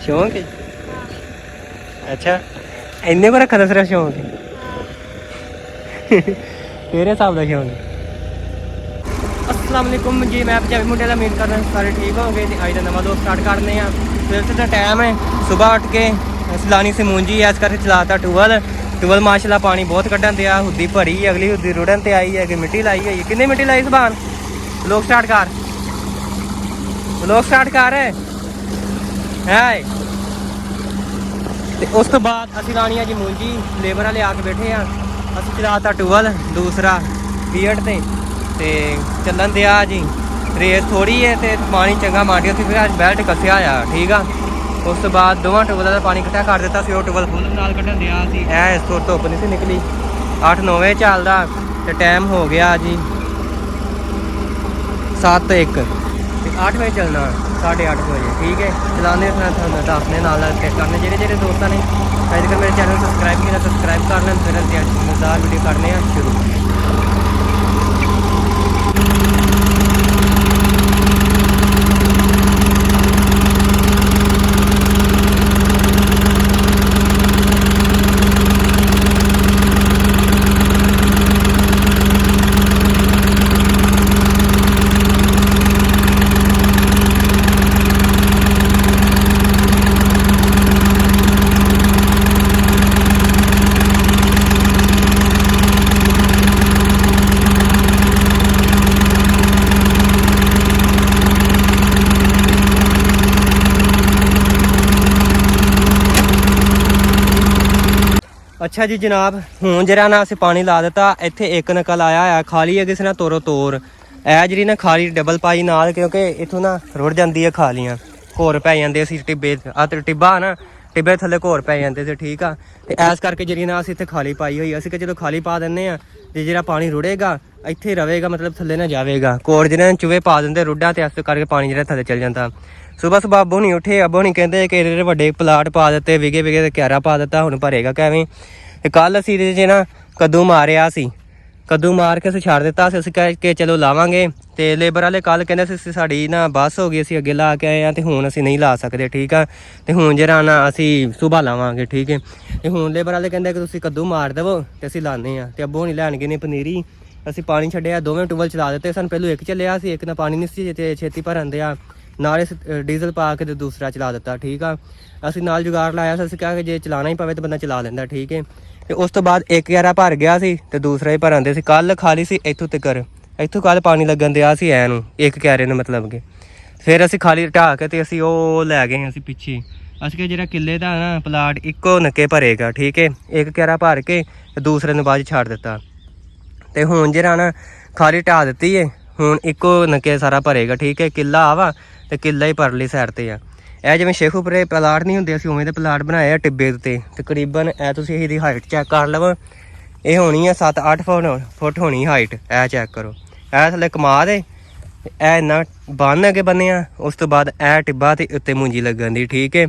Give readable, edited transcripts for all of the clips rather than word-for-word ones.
शौक है? अच्छा इन्ने को रखा था सिर्फ शौक है? तेरे हिसाब का शौक है? अस्सलाम वालेकुम जी, मैं पंजाबी मुंडे का उम्मीद करना सारे ठीक हो गए। अज का नवा दोस्त स्टार्ट करने फिर से टाइम है सुबह उठ के लानी सी मूंजी इस करके चलाता टूबल माशाल्लाह पानी बहुत कड्ढन दिया। हुद्दी भरी अगली हुद्दी रुड़न ते आई है कि मिट्टी लाई है। कितनी मिट्टी लाई सुभान? लोग स्टार्ट कर है। तो उस तो बाद असी लानी है जी मूंजी। लेबर वाले आके बैठे हैं। असी चलाता टूबल दूसरा पीएड ते चलन दिया जी। रेस थोड़ी है तो पानी चंगा मार दिया। फिर अज बेल्ट कसिया आ ठीक है। उस तो बाद दोवां टूबलों का पानी इकट्ठा कर दिता। टूबल फुल नाल कढ़न दिया इस तो धुप नहीं सी निकली। 8-9 बजे चलता तो टाइम हो गया जी 7:01 तो 8 बजे चलना 8:30 बजे ठीक है। चलाने दसने नाल करने जेह्ड़े दोस्तों ने अज तक मेरे चैनल सबसक्राइब किया सबसक्राइब कर लें। फिर मज़ेदार वीडियो करने शुरू। अच्छा जी जनाब हूँ जरा ना असें पानी ला दिता। इत्थे एक नकल आया है खाली है किसी ने तोरो तोर जी ना खाली डबल पाई नाल क्योंकि इथों ना रुड़ जाती है खालियां घोर पै जाते असी टिब्बे टिब्बा ना टिब्बे थल्ले घोर पै जाते थे ठीक है। तो इस करके जी ना असीं इत्थे खाली पाई हुई असीं जो खाली पा दें तो जो पानी रुड़ेगा इत्थे रहेगा मतलब थल्ले ना जाएगा। कोर जिन्हें चूहे पा देंगे रुड़ा तो इस करके पानी जो थल्ले चल जाता। सुबह सुबह अब्बू नहीं उठे अब्बू नहीं कहते कि वड्डे प्लाट पा दिते विगे विगे क्यारा पा दिता हुण भरेगा कैवें। कल असी जे ना कद्दू मारिया कद्दू मार के असीं छड्ड दिता असीं कह के चलो लावांगे। तो लेबर वाले कल कहते साड़ी ना बस हो गई असीं अगे ला के आए हैं तो हुण असीं नहीं ला सकते ठीक है। तो हुण जरा ना असीं सुबह लावांगे ठीक है। तो हुण लेबर वाले कहते कि तुसीं कद्दू मार देवो तो असीं लाने हैं। तो अब्बू नहीं लैन गए ने पनीरी असीं पानी छड्डिया दोवें टूबल चला दिते सन। पहलू एक चलिया सी एक ना पानी नहीं सी छेती भरन दिया नाले डीजल पा के दूसरा चला दिता ठीक है। असीं नाल जुगाड़ लाया असीं कहा कि जे चलाना ही पवे तो बंदा चला लेंदा ठीक है। तो उस तो बाद एक क्यारा भर गया सी तो दूसरा ही भरन दे सी। कल खाली सी इत्थों तकर इत्थों कल पानी लगन दिया सी ऐ नूं एक क्यारे नूं मतलब कि फिर असीं खाली ढाह के तो असीं वो लै गए असीं पिछे असीं कि जिहड़ा किले दा ना प्लाट इक्को नक्के भरेगा ठीक है। एक क्यारा भर के दूसरे नूं बाद छड्ड दिता। तो हुण जिहड़ा ना खाली ढाह दित्ती है हुण इक्को नक्के सारा भरेगा ठीक है। किला आवा तो किला ही परली साइड ते आ। जिवें शेखूपुरे प्लाट नहीं होंदे असीं उवें दे प्लाट बनाए टिब्बे उत्ते तकरीबन तुसीं इसदी हाइट चैक कर लवो ये होनी है 7-8 फुट होनी हाइट चैक करो थल्ले कमा दे इन्ना बन अगे बनिया। उस तो बाद टिब्बा ते उत्ते मूंजी लगन दी ठीक है।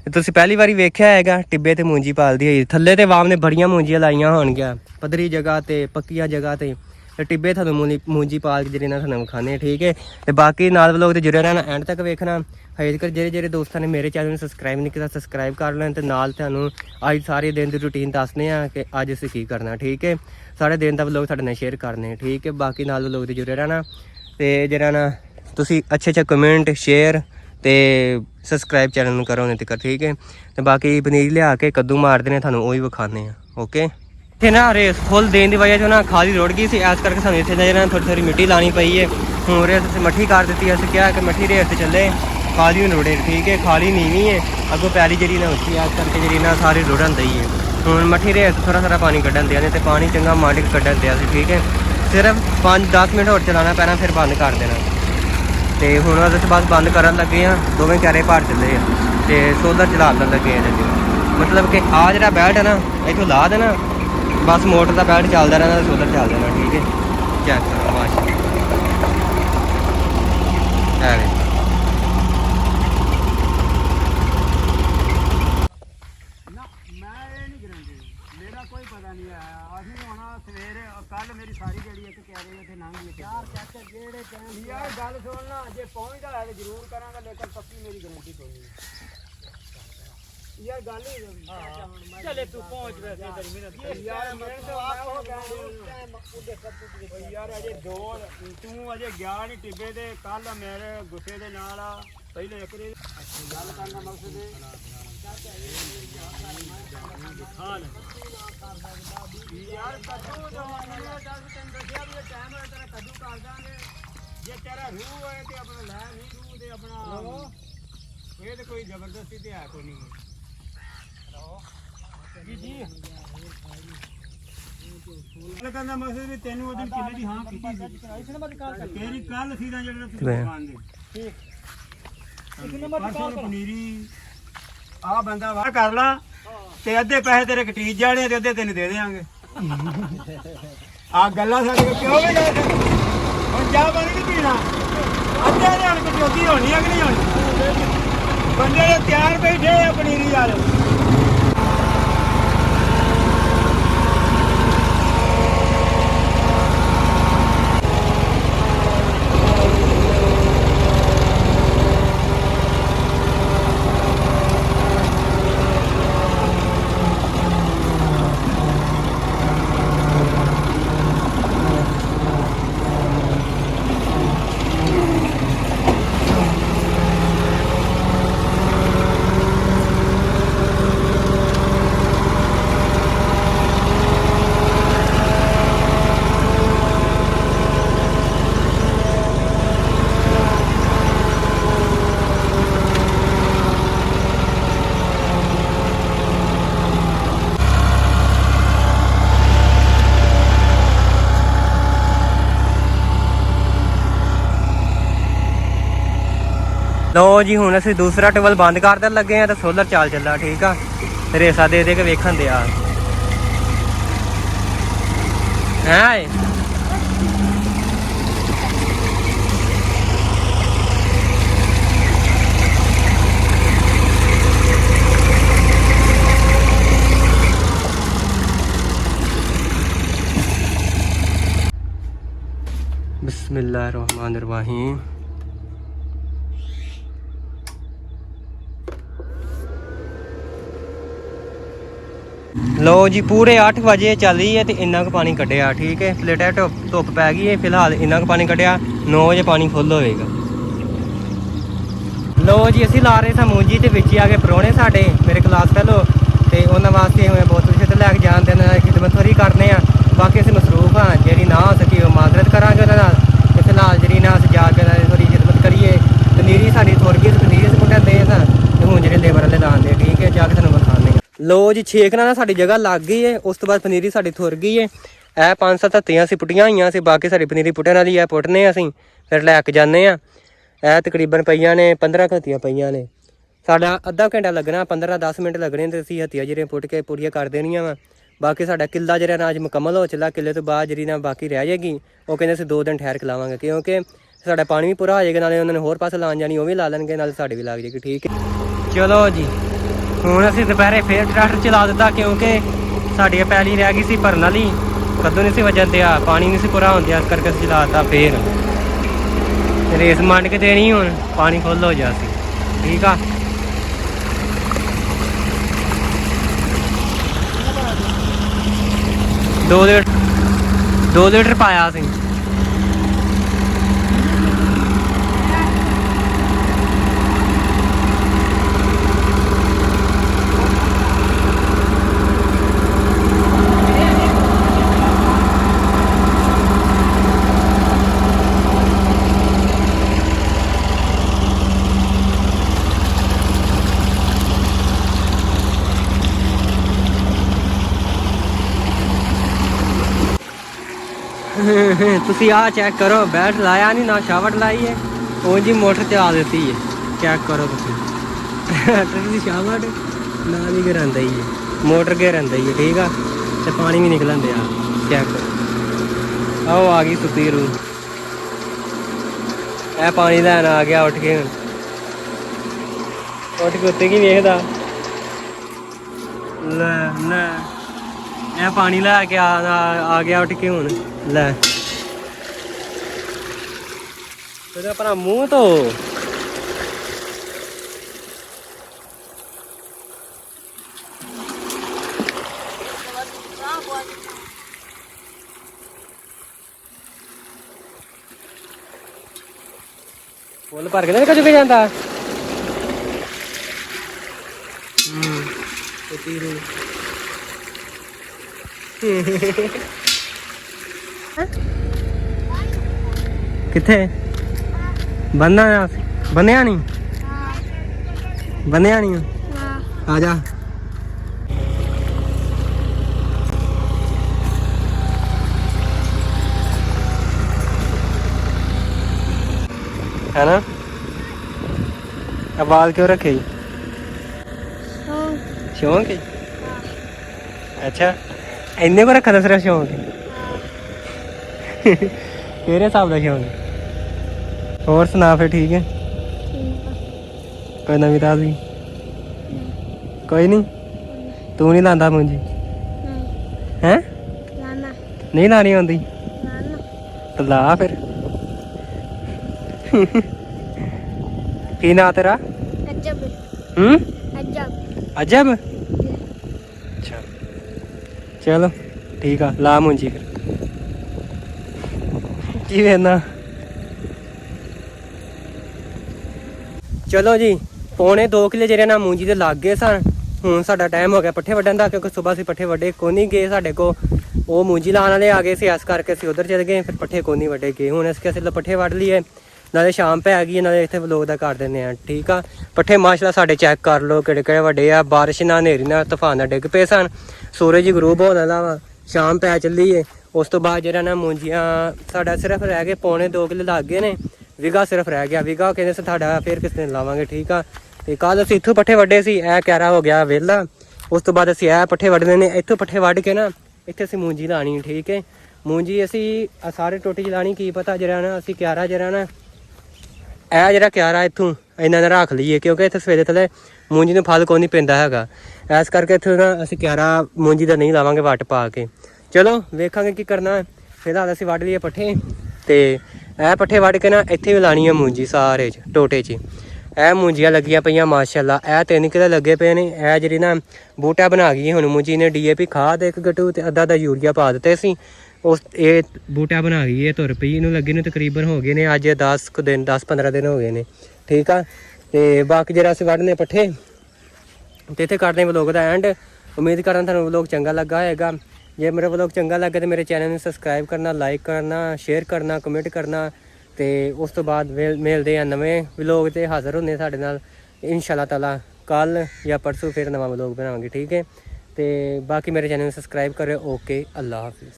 तुसीं पहली बारी वेख्या हैगा टिब्बे ते मूंजी पालदी है थल्ले ते वाम ने बड़ियां मूंजियां लाइयां होणगियां पद्धरी जगह ते पक्कियां जगह ते टिब्बे थानू मूंजी पाल के जरिए थानू विखाने ठीक है। तो बाकी नाल लोग तो जुड़े रहना एंड तक वेखना। हजे तक जेह्ड़े दोस्तों ने मेरे चैनल सबसक्राइब नहीं किया सबसक्राइब कर लें। तो नाल थानू अज सारे दिन की रूटीन दसने कि अज असीं की करना ठीक है। सारे दिन का व्लॉग साडे नाल शेयर करने ठीक है। बाकी नाल लोग तो जुड़े रहना तो जरा ना तुसीं अच्छे कमेंट शेयर तो सबसक्राइब चैनल नू करो तक ठीक है। तो बाकी पनीर लिया के कद्दू मारते हैं थानू वो ही विखाने ओके। इतने ना रेस फुल देने की वजह से ना खाली रुड़ गई सी इस करके सानू इतने थोड़ी थोड़ी मिट्टी लानी पई है। हूँ रेस मट्ठी कर दी अस क्या कि मट्ठी रेस से चले खाली रुड़े ठीक है। खाली नीवी है अगों पैली जी ना उठी इस करके जी ना सारी रुड़न दी है। हूँ मट्ठी रेस थोड़ा थोड़ा पानी कढ़न दिया तो पानी चंगा मांड के कढ़न दिया ठीक है। सिर्फ 5-10 मिनट होर चलाना पैना फिर बंद कर देना। तो हूँ उस बाद बंद करन लगे हैं दोवें क्यारे भर चले तो सोलर चला लगे मतलब कि आ जरा बैल्ट है ना इतों ला देना बस मोटर का बैल्ट चलता रहना सोलर चलता रहना ठीक है। चेक करो माशा यार गाल ही चले तू पहुंच वैसे तेरी मेहनत यार मैं तो आप हो गया यार अजे दो तू अजे गया नहीं टिब्बे दे कल मेरे गुस्से दे नाल पहले एक रे गल करना मकसद है हां यार कद्दू जो मैंने 10 दिन दसिया भी टाइम है तेरा कद्दू कर दांगे जे तेरा रूह है ते अपना ले नहीं रूह दे अपना ये तो कोई जबरदस्ती ते है कोई नहीं जी जी ਕਹਿੰਦਾ ਮਸਲੇ ਵੀ ਤੈਨੂੰ ਉਹਦੇ ਕਿੱਲੇ ਦੀ ਹਾਂ ਕੀਤੀ ਸੀ ਤੇਰੀ ਕੱਲ ਸੀ ਦਾ ਜਿਹੜਾ ਤੁਸੀਂ ਦੁਕਾਨ ਦੇ ਠੀਕ ਇੱਕ ਨੰਬਰ ਦੀ ਕਾਲ ਪਨੀਰੀ ਆ ਬੰਦਾ ਵਾਹ ਕਰ ਲਾ ਤੇ ਅੱਧੇ ਪੈਸੇ ਤੇਰੇ ਕਟੀਜ ਜਾਣੇ ਤੇ ਅੱਧੇ ਤੈਨੂੰ ਦੇ ਦੇਵਾਂਗੇ ਆ ਗੱਲਾਂ ਸਾਡੇ ਕੋਲ ਕਿਉਂ ਵੀ ਗਏ ਹੁਣ ਚਾਹ ਪਾਣੀ ਨਹੀਂ ਪੀਣਾ ਅੱਧੇ ਨਾਲ ਕਟੋਤੀ ਹੋਣੀ ਆ ਕਿ ਨਹੀਂ ਹੋਣੀ ਬੰਦੇ ਤਿਆਰ ਬੈਠੇ ਆ ਪਨੀਰੀ ਵਾਲੇ ਲੋ ਜੀ ਹੁਣ ਅਸੀਂ ਦੂਸਰਾ ਟਿਊਬਵੈਲ ਬੰਦ ਕਰ ਦੇਣ ਲੱਗੇ ਆ ਤੇ ਸੋਲਰ ਚੱਲ ਚੱਲਾ ਠੀਕ ਆ ਰੇਸਾ ਦੇ ਦੇ ਕੇ ਵੇਖਣ ਦੇ ਆ ਹੈ ਬਿਸਮਿल्लाहिर्रहमानिर्रहीम लो जी पूरे 8 बजे चल रही है तो इन्ना को पानी कटिया ठीक है प्लेटा धुप पै गई है फिलहाल इन्ना को पानी कटिया 9 बजे पानी फुल होएगा लो जी असी ला रहे मूंजी तो बिच आ गए परौने साडे मेरे क्लास फैलो तो उन्होंने वास्ते हमें बोतल शतल लैके जान देना खिदमत थोड़ी करने बाकी असी मसरूफ हाँ जी ना हो सकी माजरत करा तो फिलहाल जी ना अस जाके थोड़ी खिदमत करिए पनीरी साड़ी थोड़ी गई पनीरी अस पुटाते हैं तो हूँ जो लेबर वाले लाने ठीक है जाके तुम विखाने लो जी 6 कनाल साडी जगह लग गई है उस तो बाद पनीरी साडी थुर गई है ਇਹ 5-7 ਹੱਤੀਆਂ ਅਸੀਂ ਪੁੱਟੀਆਂ ਹੋਈਆਂ ਸੀ ਬਾਕੀ ਸਾਡੀ ਪਨੀਰੀ ਪੁੱਟਣ ਵਾਲੀ ਹੈ ਪੁੱਟਨੇ ਅਸੀਂ ਫਿਰ ਲੈ ਕੇ ਜਾਂਦੇ ਆ ਇਹ ਤਕਰੀਬਨ ਪਈਆਂ ਨੇ 15 ਹੱਤੀਆਂ ਪਈਆਂ ਨੇ ਸਾਡਾ ਅੱਧਾ ਘੰਟਾ ਲੱਗਣਾ 15-10 ਮਿੰਟ ਲੱਗਣੇ ਤੇ ਅਸੀਂ ਹੱਤੀਆਂ ਜਿਹੜੀਆਂ ਪੁੱਟ ਕੇ ਪੂਰੀਆਂ ਕਰ ਦੇਣੀਆਂ ਵਾ ਬਾਕੀ ਸਾਡਾ ਕਿੱਲਾ ਜਿਹੜਾ ਨਾ ਅੱਜ ਮੁਕੰਮਲ ਹੋ ਚੱਲਾ ਕਿੱਲੇ ਤੋਂ ਬਾਅਦ ਜਿਹੜੀ ਨਾ ਬਾਕੀ ਰਹਿ ਜਾਏਗੀ ਉਹ ਕਹਿੰਦੇ ਅਸੀਂ 2 ਦਿਨ ਠਹਿਰ ਕੇ ਲਾਵਾਂਗੇ ਕਿਉਂਕਿ ਸਾਡਾ ਪਾਣੀ ਵੀ ਪੂਰਾ ਹੋ ਜਾਏਗਾ ਨਾਲੇ ਉਹਨਾਂ ਨੇ ਹੋਰ ਪਾਸੇ ਲਾਣ ਜਾਣੀ ਉਹ ਵੀ ਲਾ ਲੈਣਗੇ ਨਾਲੇ ਸਾਡੀ ਵੀ ਲੱਗ ਜਾਏਗੀ ਠੀਕ ਹੈ ਚਲੋ ਜੀ ਹੁਣ ਅਸੀਂ ਦੁਪਹਿਰੇ ਫੇਰ ਟਰੈਕਟਰ ਚਲਾ ਦਿੱਤਾ ਕਿਉਂਕਿ ਸਾਡੀ ਪੈਲੀ ਰਹਿ ਗਈ ਸੀ ਭਰਨ ਵਾਲੀ ਕਦੋਂ ਨਹੀਂ ਸੀ ਵਜਣ ਦਿਆ ਪਾਣੀ ਨਹੀਂ ਸੀ ਪੂਰਾ ਹੁੰਦਿਆ ਇਸ ਕਰਕੇ ਅਸੀਂ ਚਲਾ ਦਿੱਤਾ ਫੇਰ ਰੇਸ ਮੰਡ ਕੇ ਦੇਣੀ ਹੁਣ ਪਾਣੀ ਫੁੱਲ ਹੋ ਜਾ ਸੀ ਠੀਕ ਆ ਦੋ ਲੀਟਰ ਪਾਇਆ ਸੀ ਤੁਸੀਂ ਆ ਚੈੱਕ ਕਰੋ ਬੈਲਟ ਲਾਇਆ ਨਹੀਂ ਨਾ ਸ਼ਾਵਟ ਲਾਈ ਹੈ ਉਹ ਜੀ ਮੋਟਰ ਚਲਾ ਦਿੱਤੀ ਹੈ ਚੈੱਕ ਕਰੋ ਤੁਸੀਂ ਟਰੈਕਟਰ ਦੀ ਸ਼ਾਵਟ ਨਾਲ ਹੀ ਘਰਾਂਦਾ ਹੀ ਹੈ ਮੋਟਰ ਘਰਾਂਦਾ ਹੀ ਹੈ ਠੀਕ ਆ ਤੇ ਪਾਣੀ ਵੀ ਨਿਕਲਣ ਦਿਆ ਚੈੱਕ ਕਰੋ ਆਓ ਆ ਗਈ ਸੁੱਤੀ ਰੂ ਇਹ ਪਾਣੀ ਲੈਣ ਆ ਗਿਆ ਉੱਠ ਕੇ ਉੱਤੇ ਕੀ ਵੇਖਦਾ ਲੈ ਇਹ ਪਾਣੀ ਲੈ ਕੇ ਆ ਗਿਆ ਉੱਠ ਕੇ ਹੁਣ ਲੈ ਤੇ ਆਪਣਾ ਮੂੰਹ ਤੋਂ ਫੁੱਲ ਭਰ ਕੇ ਤਾਂ ਚੁੱਕ ਜਾਂਦਾ ਕਿੱਥੇ ਬੰਨਿਆ ਨਹੀਂ ਬੰਨਿਆ ਨਹੀਂ ਆ ਜਾ है ना अब बाल क्यों रखे शौक है अच्छा इन्ने को रखा था सिर्फ शौक केरे हिसाब का शौक और सुना फिर ठीक है कोई नवी ताजी कोई नहीं तू नहीं लांदा मुंजी हैं नहीं लानी आती तो ला फिर की ना तेरा अजब अच्छा चलो ठीक है ला मुंजी फिर की वेना चलो जी पौने 2 किले ਜਿਹੜੇ ਨਾ ਮੂੰਜੀ ਦੇ ਲੱਗ ਗਏ ਸਨ ਹੁਣ ਸਾਡਾ ਟਾਈਮ ਹੋ ਗਿਆ ਪੱਠੇ ਵੱਢਣ ਦਾ ਕਿਉਂਕਿ ਸਵੇਰ ਅਸੀਂ ਪੱਠੇ ਵੱਢੇ ਕੋਈ ਨਹੀਂ ਗਏ ਸਾਡੇ ਕੋ ਉਹ ਮੂੰਜੀ ਲਾਣ ਵਾਲੇ ਆ ਗਏ ਸੀ ਇਸ ਕਰਕੇ ਅਸੀਂ ਉਧਰ ਚਲੇ ਗਏ ਫਿਰ ਪੱਠੇ ਕੋਈ ਨਹੀਂ ਵੱਢੇ ਗਏ ਹੁਣ ਅਸੀਂ ਪੱਠੇ ਵੱਢ ਲਈਏ ਨਾਲੇ ਸ਼ਾਮ ਪੈ ਗਈ ਨਾਲੇ ਇੱਥੇ ਵਲੋਗ ਦਾ ਕਰ ਦਿੰਦੇ ਆ ਠੀਕ ਆ ਪੱਠੇ ਮਾਸ਼ਾਅੱਲਾ ਸਾਡੇ ਚੈੱਕ ਕਰ ਲਓ ਕਿਹੜੇ ਕਿਹੜੇ ਵੱਡੇ ਆ ਬਾਰਿਸ਼ ਨਾਲ ਹਨੇਰੀ ਨਾਲ ਤੂਫਾਨ ਨਾਲ ਡਿੱਗ ਪਏ ਸਨ ਸੂਰਜ ਹੀ ਗਰੂਬ ਹੋਣ ਵਾਲਾ ਵਾ ਸ਼ਾਮ ਪੈ ਚੱਲੀ ਏ ਉਸ ਤੋਂ ਬਾਅਦ ਜਿਹੜਾ ਨਾ ਮੂੰਜੀਆਂ ਸਾਡਾ ਸਿਰਫ ਰਹਿ ਗਏ ਪੌਣੇ 2 ਕਿਲੇ ਲੱਗ ਗਏ ਨੇ ਵਿਗਾ ਸਿਰਫ ਰਹਿ ਗਿਆ ਵਿਗਾ ਕਹਿੰਦੇ ਸੀ ਸਾਡਾ ਫਿਰ ਕਿਸ ਦਿਨ ਲਾਵਾਂਗੇ ਠੀਕ ਆ ਤੇ ਕੱਲ ਅਸੀਂ ਇੱਥੋਂ ਪੱਠੇ ਵੱਢੇ ਸੀ ਇਹ ਕਿਆਰਾ ਹੋ ਗਿਆ ਵਿਹਲਾ ਉਸ ਤੋਂ ਬਾਅਦ ਅਸੀਂ ਇਹ ਪੱਠੇ ਵੱਢਦੇ ਨੇ ਇੱਥੋਂ ਪੱਠੇ ਵੱਢ ਕੇ ਨਾ ਇੱਥੇ ਅਸੀਂ ਮੂੰਜੀ ਲਾਣੀ ਠੀਕ ਹੈ ਮੂੰਜੀ ਅਸੀਂ ਸਾਰੇ ਟੋਟੀ ਚ ਲਾਣੀ ਕੀ ਪਤਾ ਜਿਹੜਾ ਨਾ ਅਸੀਂ ਕਿਆਰਾ ਜਿਹੜਾ ਨਾ ਇਹ ਜਿਹੜਾ ਕਿਆਰਾ ਇੱਥੋਂ ਇਹਨਾਂ ਨੇ ਰੱਖ ਲਈਏ ਕਿਉਂਕਿ ਇੱਥੇ ਸਵੇਰੇ ਥੱਲੇ ਮੂੰਜੀ ਨੂੰ ਫਲ ਕੋਈ ਨਹੀਂ ਪੈਂਦਾ ਹੈਗਾ ਇਸ ਕਰਕੇ ਇੱਥੇ ਨਾ ਅਸੀਂ ਕਿਆਰਾ ਮੂੰਜੀ ਦਾ ਨਹੀਂ ਲਾਵਾਂਗੇ ਵੱਟ ਪਾ ਕੇ ਚਲੋ ਵੇਖਾਂਗੇ ਕੀ ਕਰਨਾ ਫਿਲਹਾਲ ਅਸੀਂ ਵੱਢ ਲਈਏ ਪੱਠੇ ਤੇ ਇਹ ਪੱਠੇ ਵੱਢ ਕੇ ਨਾ ਇੱਥੇ ਵੀ ਲਾਣੀ ਆ ਮੂੰਜੀ ਸਾਰੇ ਚ ਟੋਟੇ 'ਚ ਇਹ ਮੂੰਜੀਆਂ ਲੱਗੀਆਂ ਪਈਆਂ ਮਾਸ਼ਾਅੱਲਾ ਇਹ 3 ਕਿੱਲੇ ਲੱਗੇ ਪਏ ਨੇ ਇਹ ਜਿਹੜੀ ਨਾ ਬੂਟਾ ਬਣਾ ਗਈ ਹੁਣ ਮੂੰਜੀ ਨੇ DAP ਖਾਦ ਇੱਕ ਗੱਟੂ ਤੇ ਅੱਧਾ ਯੂਰੀਆ ਪਾ ਦਿੱਤੇ ਸੀ ਉਸ ਇਹ ਬੂਟਾ ਬਣਾ ਗਈ ਇਹ ਤੁਰ ਪਈ ਇਹਨੂੰ ਲੱਗੇ ਨੂੰ ਤਕਰੀਬਨ ਹੋ ਗਏ ਨੇ ਅੱਜ 10-15 ਦਿਨ ਹੋ ਗਏ ਨੇ ਠੀਕ ਆ ਤੇ ਬਾਕੀ ਜਿਹੜਾ ਅਸੀਂ ਵੱਢਨੇ ਪੱਠੇ ਤੇ ਇੱਥੇ ਕਰਦੇ ਵਲੋਗ ਦਾ ਐਂਡ ਉਮੀਦ ਕਰਦਾ ਤੁਹਾਨੂੰ ਵਲੋਗ ਚੰਗਾ ਲੱਗਾ ਹੋਏਗਾ ਜੇ ਮੇਰਾ ਵਲੋਗ ਚੰਗਾ ਲੱਗੇ ਤਾਂ ਮੇਰੇ ਚੈਨਲ ਨੂੰ ਸਬਸਕ੍ਰਾਈਬ ਕਰਨਾ ਲਾਈਕ ਕਰਨਾ ਸ਼ੇਅਰ ਕਰਨਾ ਕਮੈਂਟ ਕਰਨਾ ਤੇ ਉਸ ਤੋਂ ਬਾਅਦ ਮਿਲਦੇ ਆ ਨਵੇਂ ਵਲੋਗ ਤੇ ਹਾਜ਼ਰ ਹੁੰਦੇ ਸਾਡੇ ਨਾਲ ਇਨਸ਼ਾਅੱਲਾ ਤਾਲਾ ਕੱਲ ਜਾਂ ਪਰਸੋਂ ਫਿਰ ਨਵਾਂ ਵਲੋਗ ਬਣਾਵਾਂਗੇ ਠੀਕ ਹੈ ਤੇ ਬਾਕੀ ਮੇਰੇ ਚੈਨਲ ਨੂੰ ਸਬਸਕ੍ਰਾਈਬ ਕਰਿਓ ਓਕੇ ਅੱਲਾ ਹਾਫਿਜ਼।